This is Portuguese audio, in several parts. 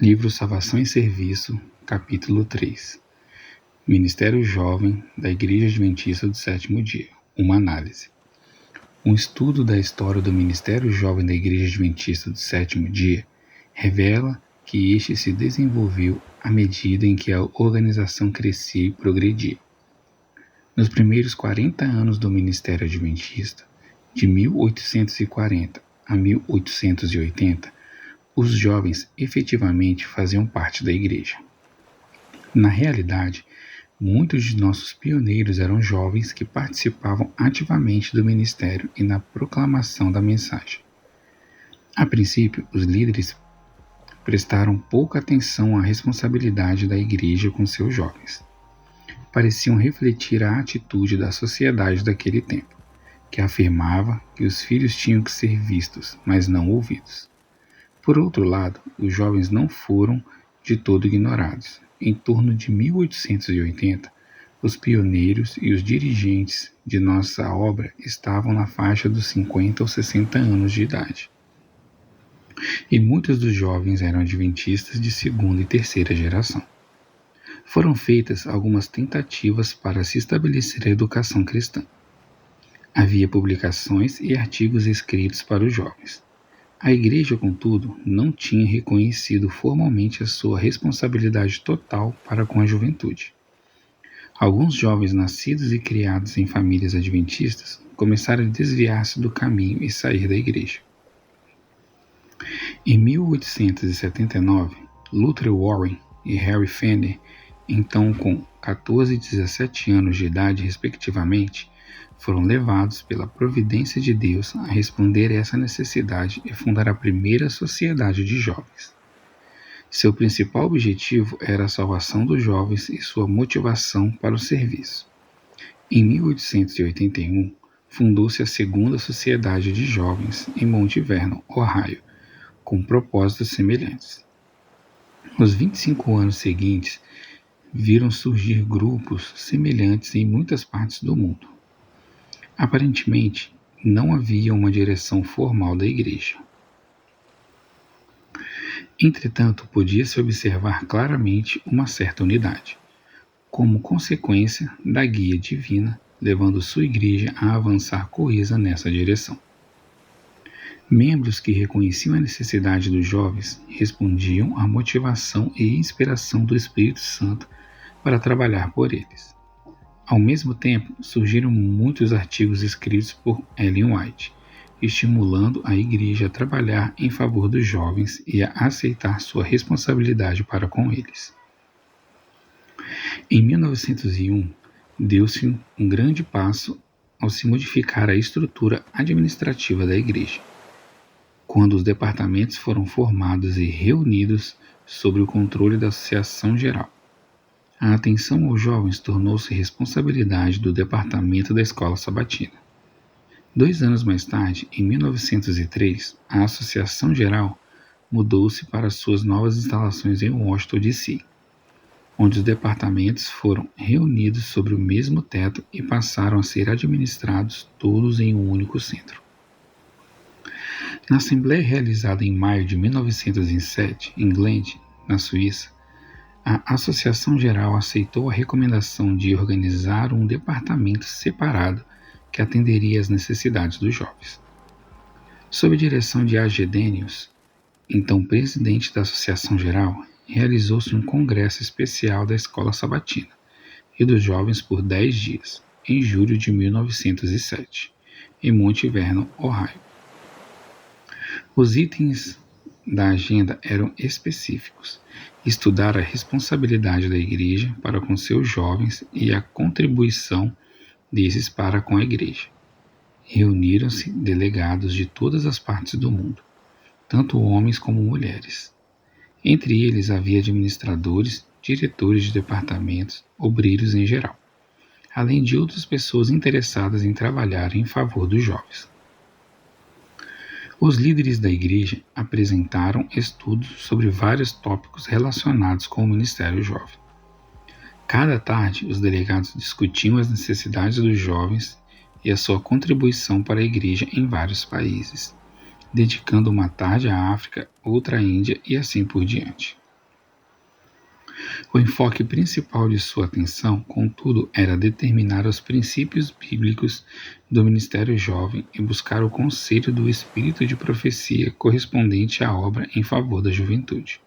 Livro Salvação e Serviço, capítulo 3. Ministério Jovem da Igreja Adventista do Sétimo Dia. Uma análise. Um estudo da história do Ministério Jovem da Igreja Adventista do Sétimo Dia revela que este se desenvolveu à medida em que a organização crescia e progredia. Nos primeiros 40 anos do Ministério Adventista, de 1840 a 1880, os jovens efetivamente faziam parte da igreja. Na realidade, muitos de nossos pioneiros eram jovens que participavam ativamente do ministério e na proclamação da mensagem. A princípio, os líderes prestaram pouca atenção à responsabilidade da igreja com seus jovens. Pareciam refletir a atitude da sociedade daquele tempo, que afirmava que os filhos tinham que ser vistos, mas não ouvidos. Por outro lado, os jovens não foram de todo ignorados. Em torno de 1880, os pioneiros e os dirigentes de nossa obra estavam na faixa dos 50 ou 60 anos de idade. E muitos dos jovens eram adventistas de segunda e terceira geração. Foram feitas algumas tentativas para se estabelecer a educação cristã. Havia publicações e artigos escritos para os jovens. A igreja, contudo, não tinha reconhecido formalmente a sua responsabilidade total para com a juventude. Alguns jovens nascidos e criados em famílias adventistas começaram a desviar-se do caminho e sair da igreja. Em 1879, Luther Warren e Harry Fender, então com 14 e 17 anos de idade respectivamente, foram levados pela providência de Deus a responder a essa necessidade e fundar a primeira sociedade de jovens. Seu principal objetivo era a salvação dos jovens e sua motivação para o serviço. Em 1881, fundou-se a segunda sociedade de jovens em Mount Vernon, Ohio, com propósitos semelhantes. Nos 25 anos seguintes, viram surgir grupos semelhantes em muitas partes do mundo. Aparentemente, não havia uma direção formal da igreja. Entretanto, podia-se observar claramente uma certa unidade, como consequência da guia divina, levando sua igreja a avançar coesa nessa direção. Membros que reconheciam a necessidade dos jovens respondiam à motivação e inspiração do Espírito Santo para trabalhar por eles. Ao mesmo tempo, surgiram muitos artigos escritos por Ellen White, estimulando a igreja a trabalhar em favor dos jovens e a aceitar sua responsabilidade para com eles. Em 1901, deu-se um grande passo ao se modificar a estrutura administrativa da igreja, quando os departamentos foram formados e reunidos sob o controle da Associação Geral. A atenção aos jovens tornou-se responsabilidade do departamento da Escola Sabatina. 2 anos mais tarde, em 1903, a Associação Geral mudou-se para suas novas instalações em Washington, D.C., onde os departamentos foram reunidos sobre o mesmo teto e passaram a ser administrados todos em um único centro. Na assembleia realizada em maio de 1907, em Glende, na Suíça, a Associação Geral aceitou a recomendação de organizar um departamento separado que atenderia às necessidades dos jovens. Sob a direção de A.G. Daniels, então presidente da Associação Geral, realizou-se um congresso especial da Escola Sabatina e dos jovens por 10 dias, em julho de 1907, em Mount Vernon, Ohio. Os itens da agenda eram específicos: estudar a responsabilidade da igreja para com seus jovens e a contribuição desses para com a igreja. Reuniram-se delegados de todas as partes do mundo, tanto homens como mulheres. Entre eles havia administradores, diretores de departamentos, obreiros em geral, além de outras pessoas interessadas em trabalhar em favor dos jovens. Os líderes da igreja apresentaram estudos sobre vários tópicos relacionados com o ministério jovem. Cada tarde, os delegados discutiam as necessidades dos jovens e a sua contribuição para a igreja em vários países, dedicando uma tarde à África, outra à Índia e assim por diante. O enfoque principal de sua atenção, contudo, era determinar os princípios bíblicos do ministério jovem e buscar o conselho do espírito de profecia correspondente à obra em favor da juventude.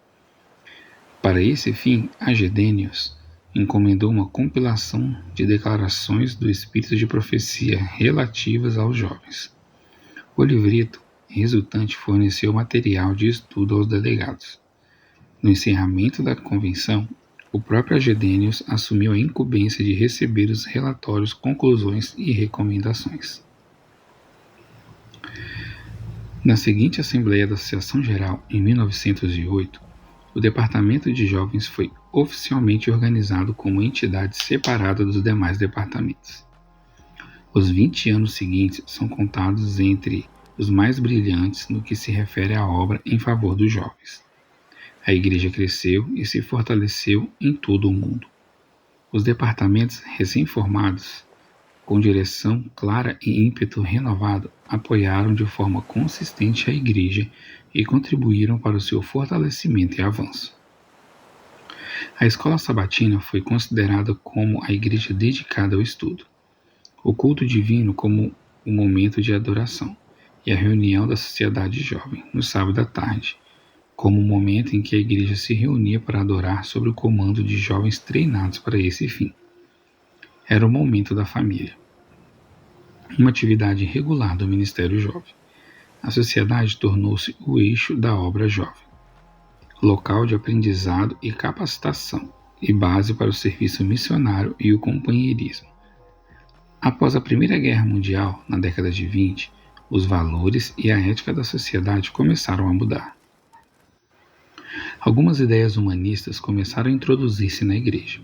Para esse fim, Agedênios encomendou uma compilação de declarações do espírito de profecia relativas aos jovens. O livreto resultante forneceu material de estudo aos delegados. No encerramento da convenção, o próprio Agedênios assumiu a incumbência de receber os relatórios, conclusões e recomendações. Na seguinte Assembleia da Associação Geral, em 1908, o Departamento de Jovens foi oficialmente organizado como entidade separada dos demais departamentos. Os 20 anos seguintes são contados entre os mais brilhantes no que se refere à obra em favor dos jovens. A Igreja cresceu e se fortaleceu em todo o mundo. Os departamentos recém-formados, com direção clara e ímpeto renovado, apoiaram de forma consistente a Igreja e contribuíram para o seu fortalecimento e avanço. A escola sabatina foi considerada como a igreja dedicada ao estudo, o culto divino como o momento de adoração e a reunião da sociedade jovem, no sábado à tarde, como o momento em que a igreja se reunia para adorar sob o comando de jovens treinados para esse fim. Era o momento da família, uma atividade regular do ministério jovem. A sociedade tornou-se o eixo da obra jovem, local de aprendizado e capacitação e base para o serviço missionário e o companheirismo. Após a Primeira Guerra Mundial, na década de 20, os valores e a ética da sociedade começaram a mudar. Algumas ideias humanistas começaram a introduzir-se na igreja.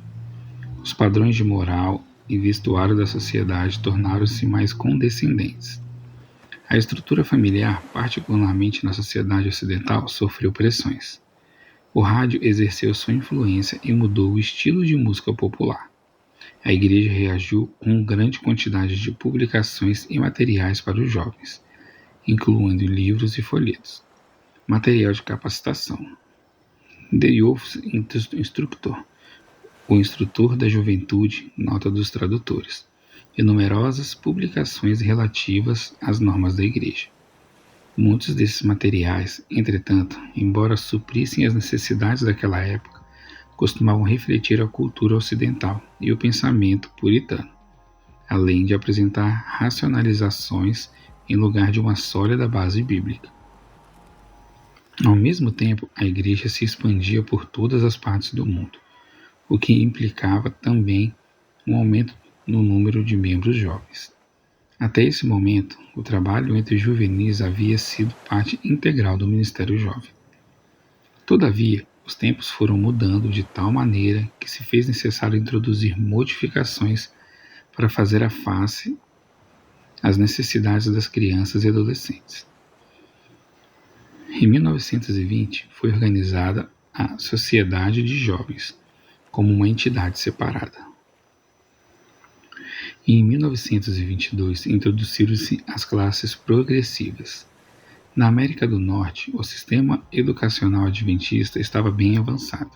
Os padrões de moral e vestuário da sociedade tornaram-se mais condescendentes. A estrutura familiar, particularmente na sociedade ocidental, sofreu pressões. O rádio exerceu sua influência e mudou o estilo de música popular. A igreja reagiu com grande quantidade de publicações e materiais para os jovens, incluindo livros e folhetos. Material de capacitação. The Youth Instructor, o instrutor da juventude, nota dos tradutores, e numerosas publicações relativas às normas da igreja. Muitos desses materiais, entretanto, embora suprissem as necessidades daquela época, costumavam refletir a cultura ocidental e o pensamento puritano, além de apresentar racionalizações em lugar de uma sólida base bíblica. Ao mesmo tempo, a igreja se expandia por todas as partes do mundo, o que implicava também um aumento no número de membros jovens. Até esse momento, o trabalho entre juvenis havia sido parte integral do ministério jovem. Todavia, os tempos foram mudando de tal maneira que se fez necessário introduzir modificações para fazer face às necessidades das crianças e adolescentes. Em 1920, foi organizada a Sociedade de Jovens, como uma entidade separada. E em 1922, introduziram-se as classes progressivas. Na América do Norte, o sistema educacional adventista estava bem avançado,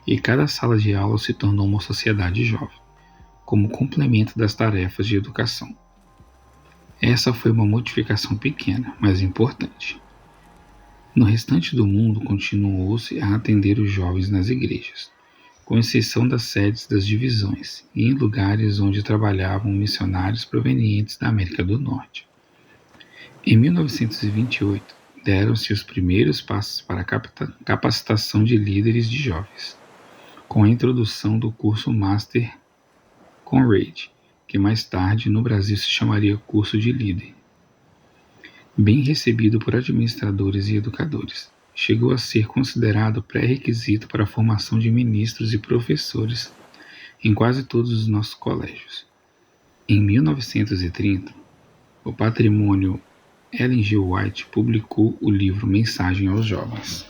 e cada sala de aula se tornou uma sociedade jovem, como complemento das tarefas de educação. Essa foi uma modificação pequena, mas importante. No restante do mundo, continuou-se a atender os jovens nas igrejas, com exceção das sedes das divisões e em lugares onde trabalhavam missionários provenientes da América do Norte. Em 1928, deram-se os primeiros passos para a capacitação de líderes de jovens, com a introdução do curso Master Conrad, que mais tarde no Brasil se chamaria Curso de Líder. Bem recebido por administradores e educadores, chegou a ser considerado pré-requisito para a formação de ministros e professores em quase todos os nossos colégios. Em 1930, o Patrimônio Ellen G. White publicou o livro Mensagem aos Jovens.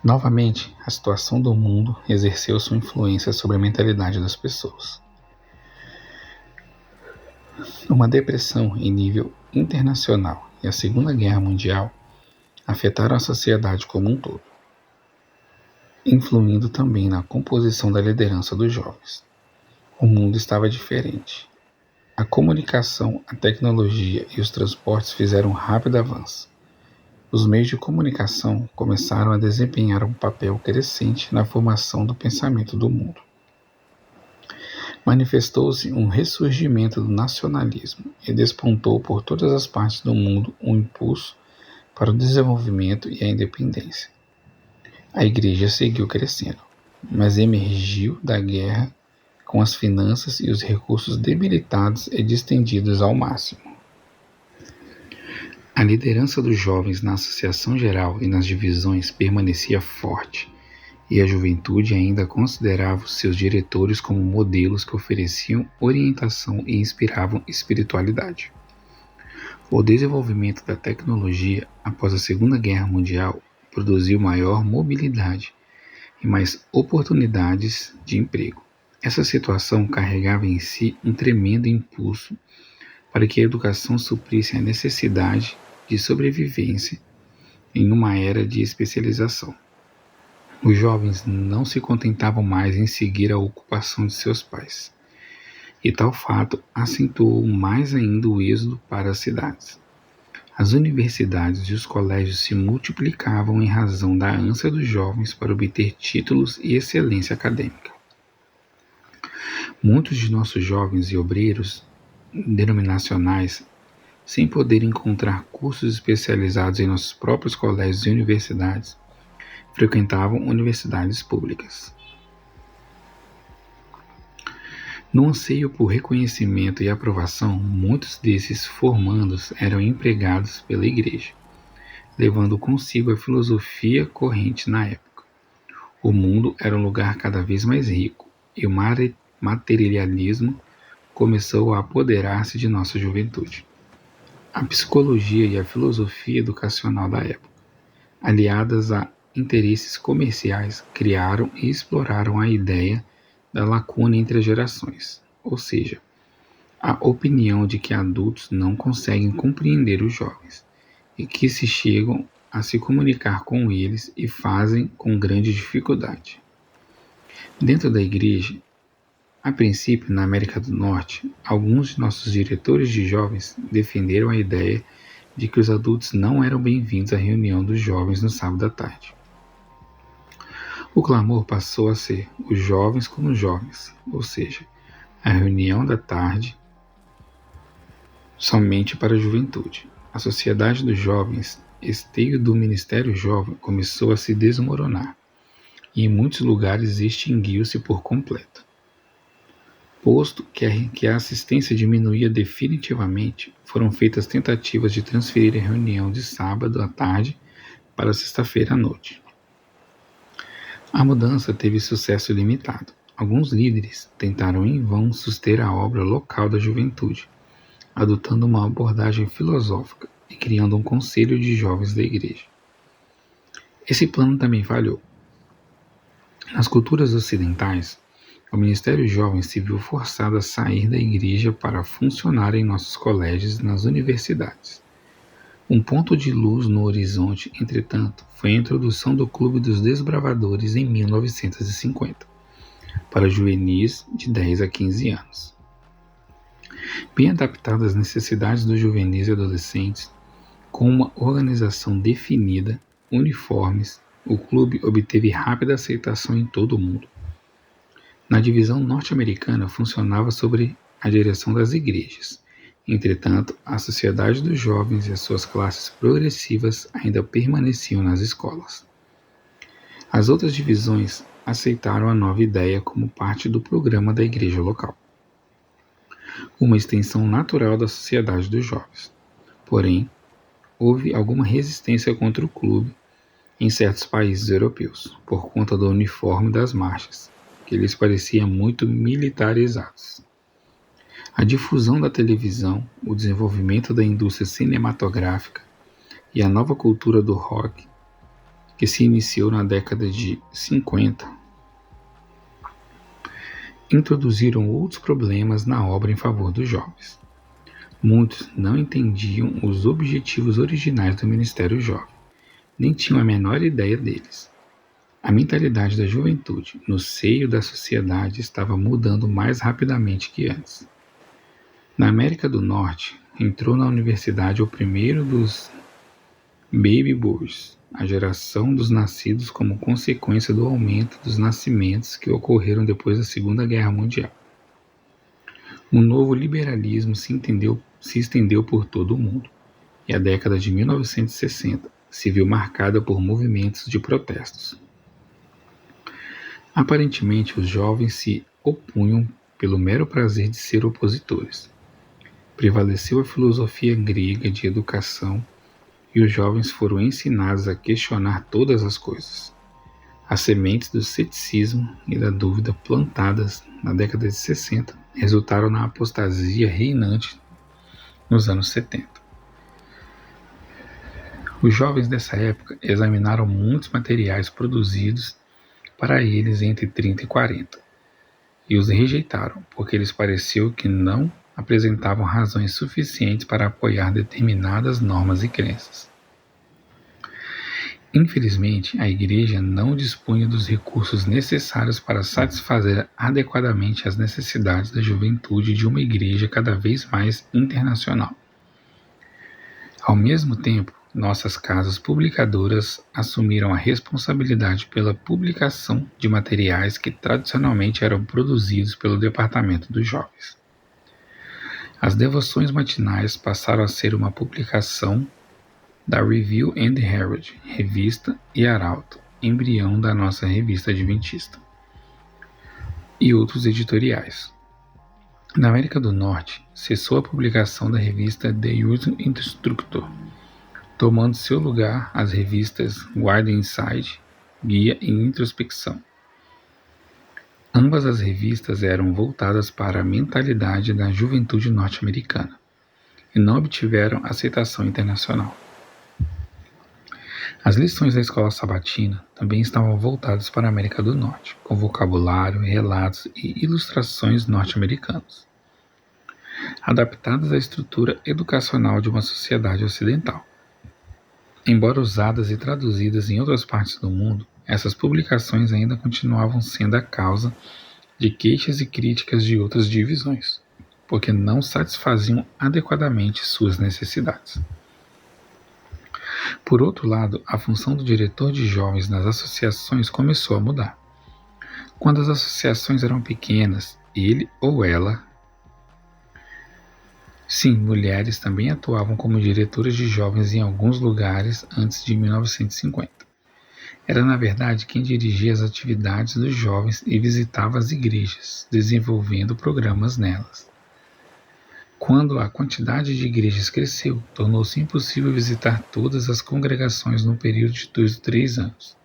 Novamente, a situação do mundo exerceu sua influência sobre a mentalidade das pessoas. Uma depressão em nível internacional e a Segunda Guerra Mundial afetaram a sociedade como um todo. influindo também na composição da liderança dos jovens. O mundo estava diferente. A comunicação, a tecnologia e os transportes fizeram um rápido avanço. Os meios de comunicação começaram a desempenhar um papel crescente na formação do pensamento do mundo. Manifestou-se um ressurgimento do nacionalismo e despontou por todas as partes do mundo um impulso para o desenvolvimento e a independência. A igreja seguiu crescendo, mas emergiu da guerra com as finanças e os recursos debilitados e distendidos ao máximo. A liderança dos jovens na associação geral e nas divisões permanecia forte, e a juventude ainda considerava os seus diretores como modelos que ofereciam orientação e inspiravam espiritualidade. O desenvolvimento da tecnologia após a Segunda Guerra Mundial produziu maior mobilidade e mais oportunidades de emprego. Essa situação carregava em si um tremendo impulso para que a educação suprisse a necessidade de sobrevivência em uma era de especialização. Os jovens não se contentavam mais em seguir a ocupação de seus pais, e tal fato acentuou mais ainda o êxodo para as cidades. As universidades e os colégios se multiplicavam em razão da ânsia dos jovens para obter títulos e excelência acadêmica. Muitos de nossos jovens e obreiros denominacionais, sem poder encontrar cursos especializados em nossos próprios colégios e universidades, frequentavam universidades públicas. No anseio por reconhecimento e aprovação, muitos desses formandos eram empregados pela igreja, levando consigo a filosofia corrente na época. O mundo era um lugar cada vez mais rico, e o materialismo começou a apoderar-se de nossa juventude. A psicologia e a filosofia educacional da época, aliadas a interesses comerciais, criaram e exploraram a ideia da lacuna entre as gerações, ou seja, a opinião de que adultos não conseguem compreender os jovens e que se chegam a se comunicar com eles e fazem com grande dificuldade. Dentro da igreja, a princípio na América do Norte, alguns de nossos diretores de jovens defenderam a ideia de que os adultos não eram bem-vindos à reunião dos jovens no sábado à tarde. O clamor passou a ser os jovens com os jovens, ou seja, a reunião da tarde somente para a juventude. A sociedade dos jovens, esteio do ministério jovem, começou a se desmoronar e em muitos lugares extinguiu-se por completo. Posto que a assistência diminuía definitivamente, foram feitas tentativas de transferir a reunião de sábado à tarde para sexta-feira à noite. A mudança teve sucesso limitado. Alguns líderes tentaram em vão suster a obra local da juventude, adotando uma abordagem filosófica e criando um conselho de jovens da igreja. Esse plano também falhou. Nas culturas ocidentais, o Ministério Jovem se viu forçado a sair da igreja para funcionar em nossos colégios e nas universidades. Um ponto de luz no horizonte, entretanto, foi a introdução do Clube dos Desbravadores em 1950, para juvenis de 10 a 15 anos. Bem adaptado às necessidades dos juvenis e adolescentes, com uma organização definida, uniformes, o clube obteve rápida aceitação em todo o mundo. Na divisão norte-americana funcionava sob a direção das igrejas. Entretanto, a sociedade dos jovens e as suas classes progressivas ainda permaneciam nas escolas. As outras divisões aceitaram a nova ideia como parte do programa da igreja local, uma extensão natural da sociedade dos jovens. Porém, houve alguma resistência contra o clube em certos países europeus, por conta do uniforme das marchas, que lhes parecia muito militarizados. A difusão da televisão, o desenvolvimento da indústria cinematográfica e a nova cultura do rock, que se iniciou na década de 50, introduziram outros problemas na obra em favor dos jovens. Muitos não entendiam os objetivos originais do Ministério Jovem, nem tinham a menor ideia deles. A mentalidade da juventude no seio da sociedade estava mudando mais rapidamente que antes. Na América do Norte, entrou na universidade o primeiro dos Baby Boomers, a geração dos nascidos como consequência do aumento dos nascimentos que ocorreram depois da Segunda Guerra Mundial. Um novo liberalismo se estendeu por todo o mundo, e a década de 1960 se viu marcada por movimentos de protestos. Aparentemente, os jovens se opunham pelo mero prazer de ser opositores. Prevaleceu a filosofia grega de educação e os jovens foram ensinados a questionar todas as coisas. As sementes do ceticismo e da dúvida plantadas na década de 60 resultaram na apostasia reinante nos anos 70. Os jovens dessa época examinaram muitos materiais produzidos para eles entre 30 e 40 e os rejeitaram porque lhes pareceu que não apresentavam razões suficientes para apoiar determinadas normas e crenças. Infelizmente, a Igreja não dispunha dos recursos necessários para satisfazer adequadamente as necessidades da juventude de uma Igreja cada vez mais internacional. Ao mesmo tempo, nossas casas publicadoras assumiram a responsabilidade pela publicação de materiais que tradicionalmente eram produzidos pelo Departamento dos Jovens. As devoções matinais passaram a ser uma publicação da Review and Herald, revista e arauto, embrião da nossa revista adventista, e outros editoriais. Na América do Norte, cessou a publicação da revista The Youth Instructor, tomando seu lugar as revistas Guide Insight, Guia e Introspecção. Ambas as revistas eram voltadas para a mentalidade da juventude norte-americana e não obtiveram aceitação internacional. As lições da escola sabatina também estavam voltadas para a América do Norte, com vocabulário, relatos e ilustrações norte-americanos, adaptadas à estrutura educacional de uma sociedade ocidental. Embora usadas e traduzidas em outras partes do mundo, essas publicações ainda continuavam sendo a causa de queixas e críticas de outras divisões, porque não satisfaziam adequadamente suas necessidades. Por outro lado, a função do diretor de jovens nas associações começou a mudar. Quando as associações eram pequenas, ele ou ela... Sim, mulheres também atuavam como diretoras de jovens em alguns lugares antes de 1950. Era, na verdade, quem dirigia as atividades dos jovens e visitava as igrejas, desenvolvendo programas nelas. Quando a quantidade de igrejas cresceu, tornou-se impossível visitar todas as congregações no período de 2 ou 3 anos.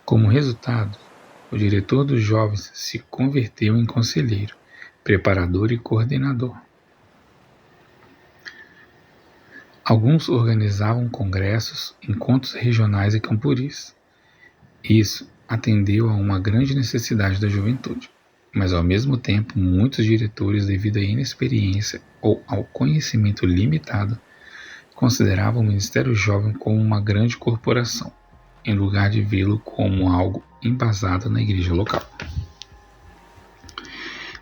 Como resultado, o diretor dos jovens se converteu em conselheiro, preparador e coordenador. Alguns organizavam congressos, encontros regionais e campuris. Isso atendeu a uma grande necessidade da juventude. Mas, ao mesmo tempo, muitos diretores, devido à inexperiência ou ao conhecimento limitado, consideravam o Ministério Jovem como uma grande corporação, em lugar de vê-lo como algo embasado na igreja local.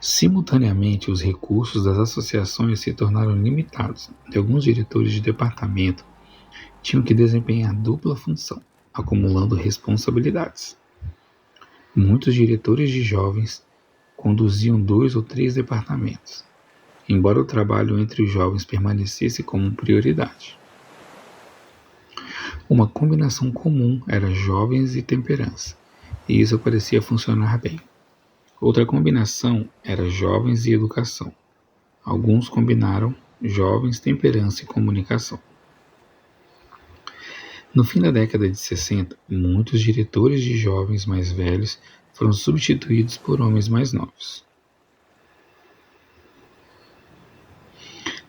Simultaneamente, os recursos das associações se tornaram limitados e alguns diretores de departamento tinham que desempenhar dupla função, acumulando responsabilidades. Muitos diretores de jovens conduziam 2 ou 3 departamentos, embora o trabalho entre os jovens permanecesse como prioridade. Uma combinação comum era jovens e temperança, e isso parecia funcionar bem. Outra combinação era jovens e educação. Alguns combinaram jovens, temperança e comunicação. No fim da década de 60, muitos diretores de jovens mais velhos foram substituídos por homens mais novos,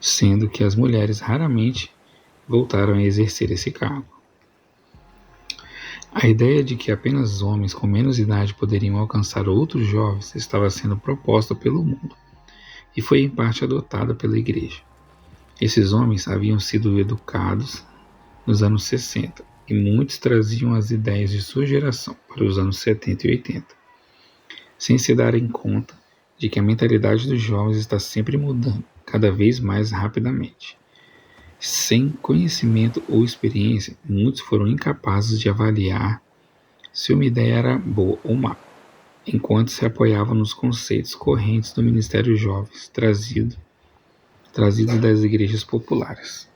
sendo que as mulheres raramente voltaram a exercer esse cargo. A ideia de que apenas homens com menos idade poderiam alcançar outros jovens estava sendo proposta pelo mundo e foi em parte adotada pela Igreja. Esses homens haviam sido educados nos anos 60 e muitos traziam as ideias de sua geração para os anos 70 e 80, sem se darem conta de que a mentalidade dos jovens está sempre mudando, cada vez mais rapidamente. Sem conhecimento ou experiência, muitos foram incapazes de avaliar se uma ideia era boa ou má, enquanto se apoiavam nos conceitos correntes do Ministério Jovens trazidos das igrejas populares.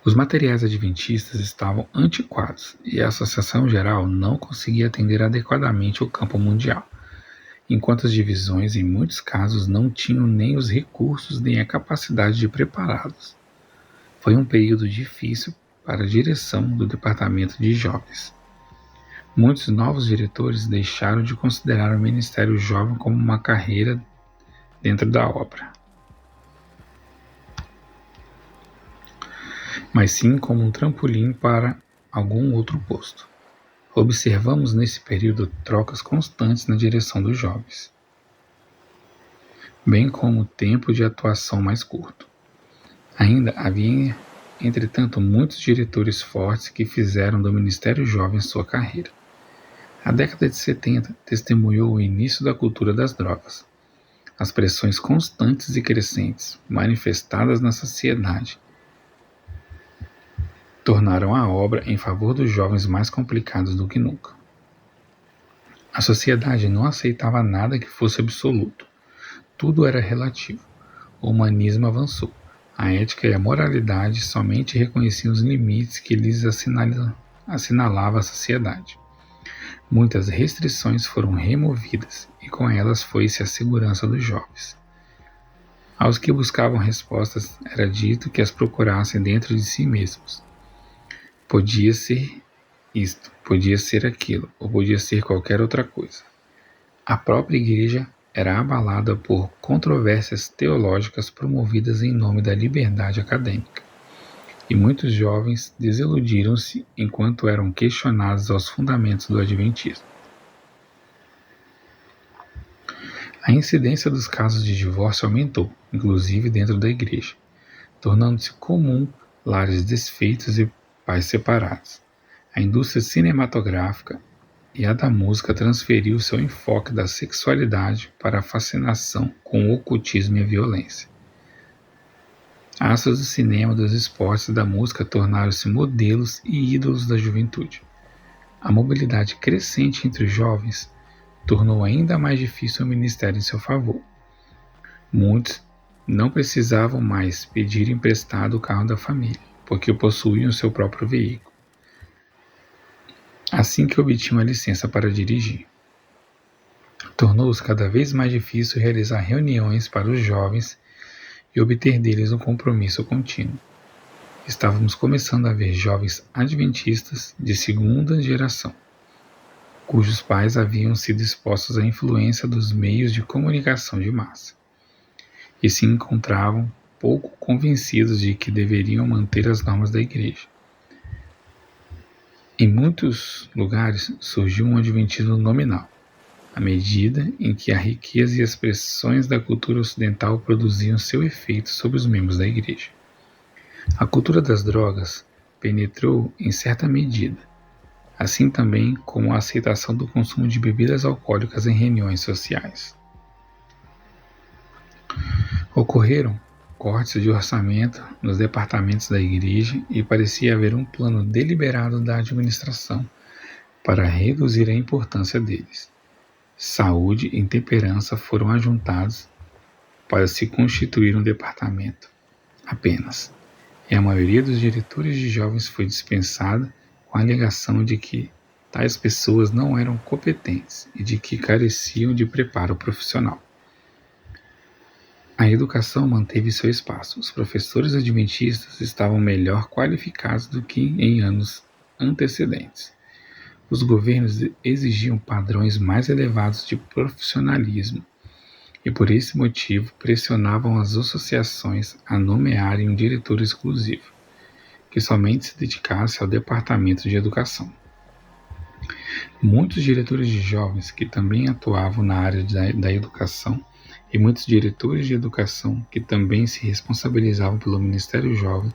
Os materiais adventistas estavam antiquados e a Associação Geral não conseguia atender adequadamente o campo mundial, enquanto as divisões, em muitos casos, não tinham nem os recursos nem a capacidade de prepará-los. Foi um período difícil para a direção do Departamento de Jovens. Muitos novos diretores deixaram de considerar o Ministério Jovem como uma carreira dentro da obra, mas sim como um trampolim para algum outro posto. Observamos nesse período trocas constantes na direção dos jovens, bem como tempo de atuação mais curto. Ainda havia, entretanto, muitos diretores fortes que fizeram do Ministério Jovem sua carreira. A década de 70 testemunhou o início da cultura das drogas. As pressões constantes e crescentes manifestadas na sociedade tornaram a obra em favor dos jovens mais complicados do que nunca. A sociedade não aceitava nada que fosse absoluto. Tudo era relativo. O humanismo avançou. A ética e a moralidade somente reconheciam os limites que lhes assinalava a sociedade. Muitas restrições foram removidas e com elas foi-se a segurança dos jovens. Aos que buscavam respostas era dito que as procurassem dentro de si mesmos. Podia ser isto, podia ser aquilo, ou podia ser qualquer outra coisa. A própria igreja era abalada por controvérsias teológicas promovidas em nome da liberdade acadêmica, e muitos jovens desiludiram-se enquanto eram questionados aos fundamentos do adventismo. A incidência dos casos de divórcio aumentou, inclusive dentro da igreja, tornando-se comum lares desfeitos e pais separados. A indústria cinematográfica e a da música transferiu seu enfoque da sexualidade para a fascinação com o ocultismo e a violência. Astros do cinema, dos esportes e da música tornaram-se modelos e ídolos da juventude. A mobilidade crescente entre os jovens tornou ainda mais difícil o ministério em seu favor. Muitos não precisavam mais pedir emprestado o carro da família, porque possuíam seu próprio veículo, assim que obtinham a licença para dirigir. Tornou-se cada vez mais difícil realizar reuniões para os jovens e obter deles um compromisso contínuo. Estávamos começando a ver jovens adventistas de segunda geração, cujos pais haviam sido expostos à influência dos meios de comunicação de massa, e se encontravam pouco convencidos de que deveriam manter as normas da igreja. Em muitos lugares surgiu um adventismo nominal, à medida em que a riqueza e as pressões da cultura ocidental produziam seu efeito sobre os membros da igreja. A cultura das drogas penetrou em certa medida, assim também como a aceitação do consumo de bebidas alcoólicas em reuniões sociais. Ocorreram cortes de orçamento nos departamentos da igreja e parecia haver um plano deliberado da administração para reduzir a importância deles. Saúde e temperança foram ajuntados para se constituir um departamento apenas, e a maioria dos diretores de jovens foi dispensada com a alegação de que tais pessoas não eram competentes e de que careciam de preparo profissional. A educação manteve seu espaço. Os professores adventistas estavam melhor qualificados do que em anos antecedentes. Os governos exigiam padrões mais elevados de profissionalismo e, por esse motivo, pressionavam as associações a nomearem um diretor exclusivo, que somente se dedicasse ao departamento de educação. Muitos diretores de jovens que também atuavam na área da educação e muitos diretores de educação que também se responsabilizavam pelo Ministério Jovem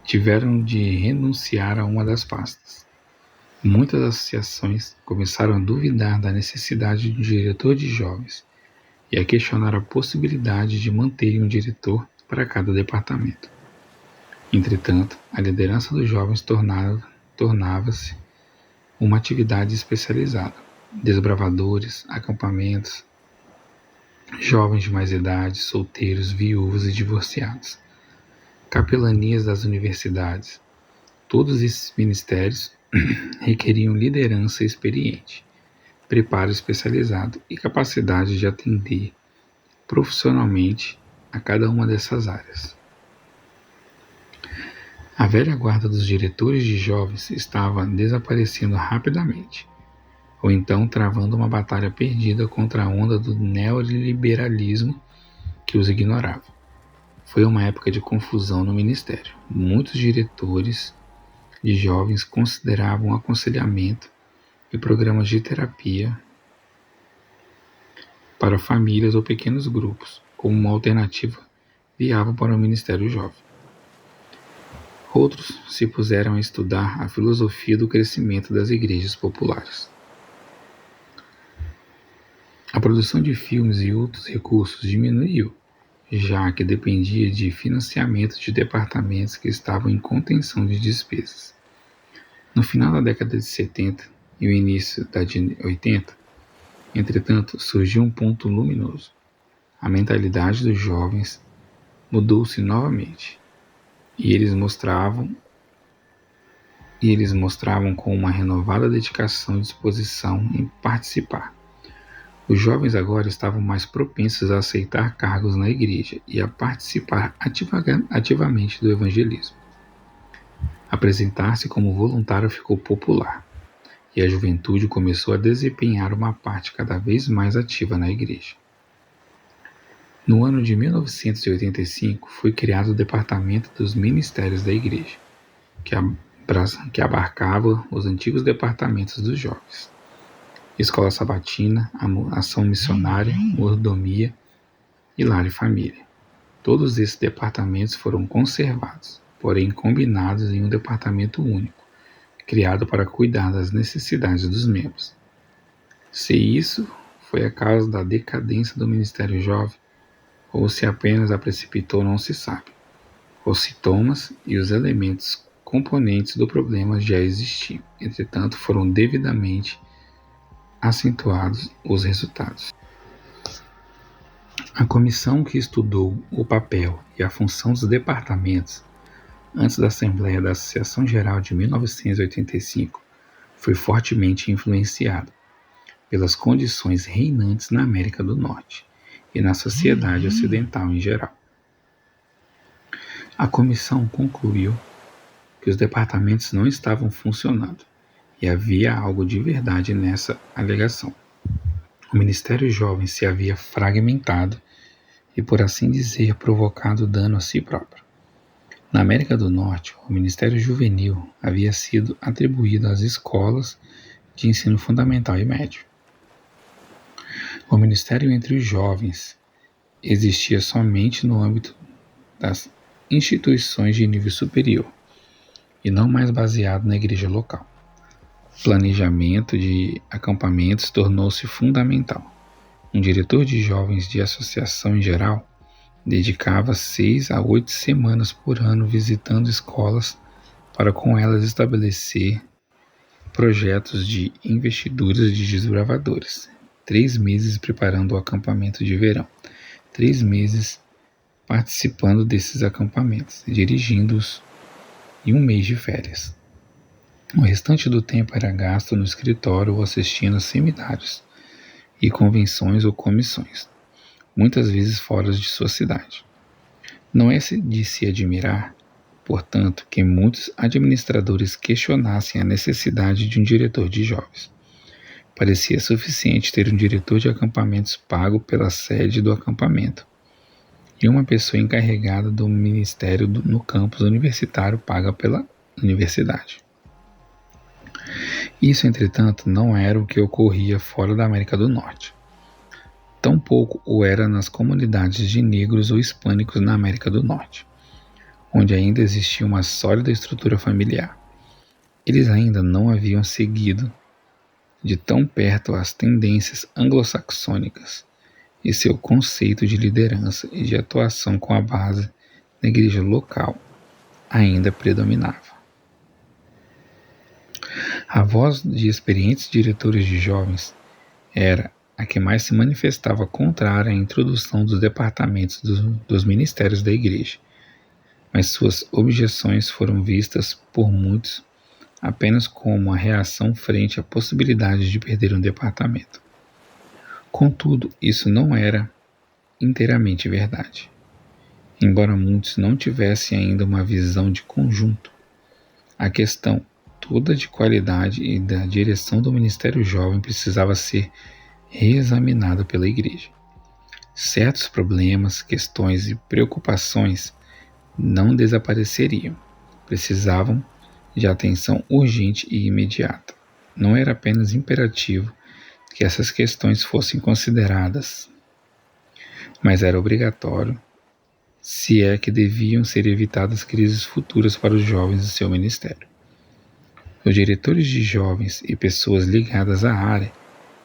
tiveram de renunciar a uma das pastas. Muitas associações começaram a duvidar da necessidade de um diretor de jovens e a questionar a possibilidade de manterem um diretor para cada departamento. Entretanto, a liderança dos jovens tornava-se uma atividade especializada. Desbravadores, acampamentos, jovens de mais idade, solteiros, viúvos e divorciados, capelanias das universidades. Todos esses ministérios requeriam liderança experiente, preparo especializado e capacidade de atender profissionalmente a cada uma dessas áreas. A velha guarda dos diretores de jovens estava desaparecendo rapidamente, ou então travando uma batalha perdida contra a onda do neoliberalismo que os ignorava. Foi uma época de confusão no ministério. Muitos diretores de jovens consideravam aconselhamento e programas de terapia para famílias ou pequenos grupos como uma alternativa viável para o ministério jovem. Outros se puseram a estudar a filosofia do crescimento das igrejas populares. A produção de filmes e outros recursos diminuiu, já que dependia de financiamento de departamentos que estavam em contenção de despesas. No final da década de 70 e o início da de 80, entretanto, surgiu um ponto luminoso. A mentalidade dos jovens mudou-se novamente, e eles mostravam com uma renovada dedicação e disposição em participar. Os jovens agora estavam mais propensos a aceitar cargos na igreja e a participar ativamente do evangelismo. Apresentar-se como voluntário ficou popular, e a juventude começou a desempenhar uma parte cada vez mais ativa na igreja. No ano de 1985, foi criado o Departamento dos Ministérios da Igreja, que abarcava os antigos departamentos dos jovens: Escola Sabatina, Ação Missionária, Mordomia e Lar e Família. Todos esses departamentos foram conservados, porém combinados em um departamento único, criado para cuidar das necessidades dos membros. Se isso foi a causa da decadência do Ministério Jovem, ou se apenas a precipitou, não se sabe. Os sintomas e os elementos componentes do problema já existiam, entretanto foram devidamente acentuados os resultados. A comissão que estudou o papel e a função dos departamentos antes da Assembleia da Associação Geral de 1985 foi fortemente influenciada pelas condições reinantes na América do Norte e na sociedade ocidental em geral. A comissão concluiu que os departamentos não estavam funcionando e havia algo de verdade nessa alegação. O Ministério Jovem se havia fragmentado e, por assim dizer, provocado dano a si próprio. Na América do Norte, o Ministério Juvenil havia sido atribuído às escolas de ensino fundamental e médio. O ministério entre os jovens existia somente no âmbito das instituições de nível superior e não mais baseado na igreja local. O planejamento de acampamentos tornou-se fundamental. Um diretor de jovens de associação em geral dedicava 6 a 8 semanas por ano visitando escolas para com elas estabelecer projetos de investiduras de desbravadores. 3 meses preparando o acampamento de verão, 3 meses participando desses acampamentos, dirigindo-os e 1 mês de férias. O restante do tempo era gasto no escritório ou assistindo a seminários e convenções ou comissões, muitas vezes fora de sua cidade. Não é de se admirar, portanto, que muitos administradores questionassem a necessidade de um diretor de jovens. Parecia suficiente ter um diretor de acampamentos pago pela sede do acampamento e uma pessoa encarregada do ministério no campus universitário paga pela universidade. Isso, entretanto, não era o que ocorria fora da América do Norte. Tampouco o era nas comunidades de negros ou hispânicos na América do Norte, onde ainda existia uma sólida estrutura familiar. Eles ainda não haviam seguido de tão perto as tendências anglo-saxônicas e seu conceito de liderança e de atuação com a base da igreja local ainda predominava. A voz de experientes diretores de jovens era a que mais se manifestava contrária à introdução dos departamentos dos ministérios da igreja, mas suas objeções foram vistas por muitos apenas como uma reação frente à possibilidade de perder um departamento. Contudo, isso não era inteiramente verdade. Embora muitos não tivessem ainda uma visão de conjunto, a questão toda de qualidade e da direção do Ministério Jovem precisava ser reexaminada pela Igreja. Certos problemas, questões e preocupações não desapareceriam, precisavam de atenção urgente e imediata. Não era apenas imperativo que essas questões fossem consideradas, mas era obrigatório, se é que deviam ser evitadas crises futuras para os jovens do seu ministério. Os diretores de jovens e pessoas ligadas à área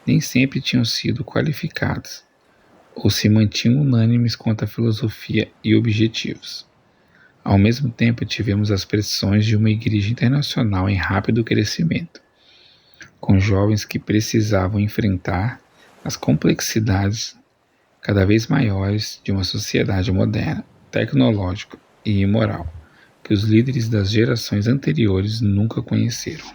nem sempre tinham sido qualificados ou se mantinham unânimes quanto à filosofia e objetivos. Ao mesmo tempo, tivemos as pressões de uma igreja internacional em rápido crescimento, com jovens que precisavam enfrentar as complexidades cada vez maiores de uma sociedade moderna, tecnológica e imoral, que os líderes das gerações anteriores nunca conheceram.